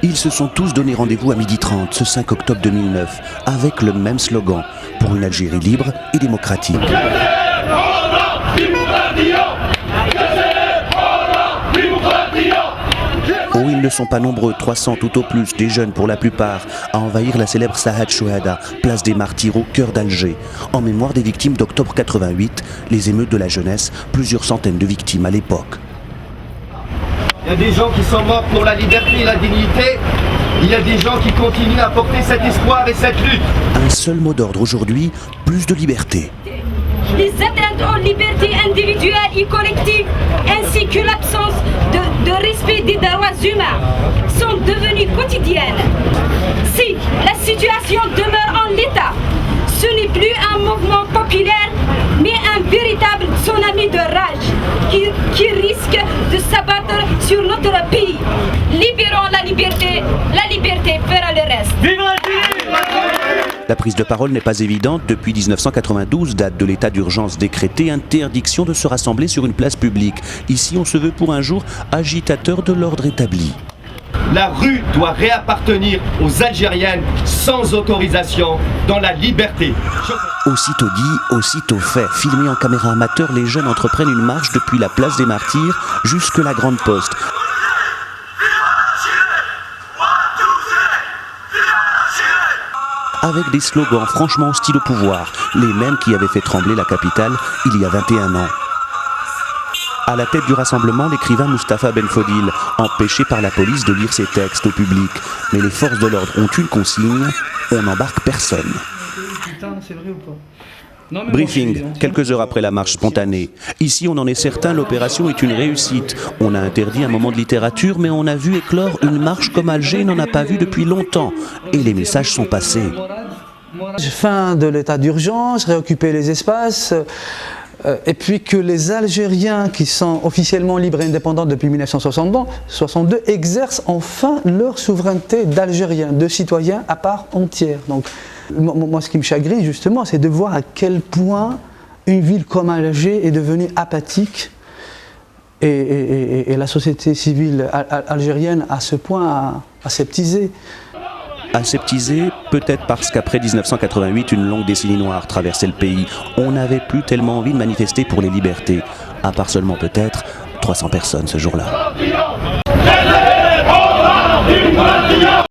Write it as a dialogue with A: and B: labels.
A: Ils se sont tous donné rendez-vous à 12h30 ce 5 octobre 2009 avec le même slogan pour une Algérie libre et démocratique. Oh, ils ne sont pas nombreux, 300 tout au plus, des jeunes pour la plupart, à envahir la célèbre Sahat Chouhada, place des martyrs au cœur d'Alger. En mémoire des victimes d'octobre 88, les émeutes de la jeunesse, plusieurs centaines de victimes à l'époque.
B: Il y a des gens qui sont morts pour la liberté et la dignité. Il y a des gens qui continuent à porter cet espoir et cette lutte.
A: Un seul mot d'ordre aujourd'hui, plus de liberté.
C: Les atteintes aux libertés individuelles et collectives, ainsi que l'absence de respect des droits humains, sont devenues quotidiennes. Si la situation demeure en l'état, ce n'est plus un mouvement populaire, mais un véritable tsunami de rage qui risque de s'abattre sur notre pays. Libérons la liberté fera le reste. Vive
A: La prise de parole n'est pas évidente. Depuis 1992, date de l'état d'urgence décrété, interdiction de se rassembler sur une place publique. Ici, on se veut pour un jour agitateur de l'ordre établi.
B: La rue doit réappartenir aux Algériennes sans autorisation, dans la liberté.
A: Aussitôt dit, aussitôt fait. Filmés en caméra amateur, les jeunes entreprennent une marche depuis la place des Martyrs jusque la Grande Poste. Avec des slogans franchement hostiles au pouvoir, les mêmes qui avaient fait trembler la capitale il y a 21 ans. À la tête du rassemblement, l'écrivain Mustapha Benfodil, empêché par la police de lire ses textes au public. Mais les forces de l'ordre ont une consigne, on n'embarque personne. Briefing, quelques heures après la marche spontanée. Ici, on en est certain, l'opération est une réussite. On a interdit un moment de littérature, mais on a vu éclore une marche comme Alger n'en a pas vu depuis longtemps. Et les messages sont passés.
D: Fin de l'état d'urgence, réoccuper les espaces, et puis que les Algériens qui sont officiellement libres et indépendants depuis 1962 exercent enfin leur souveraineté d'Algériens, de citoyens à part entière. Donc, moi, ce qui me chagrine justement, c'est de voir à quel point une ville comme Alger est devenue apathique et la société civile algérienne à ce point aseptisée.
A: Aseptisé, peut-être parce qu'après 1988, une longue décennie noire traversait le pays. On n'avait plus tellement envie de manifester pour les libertés, à part seulement peut-être 300 personnes ce jour-là.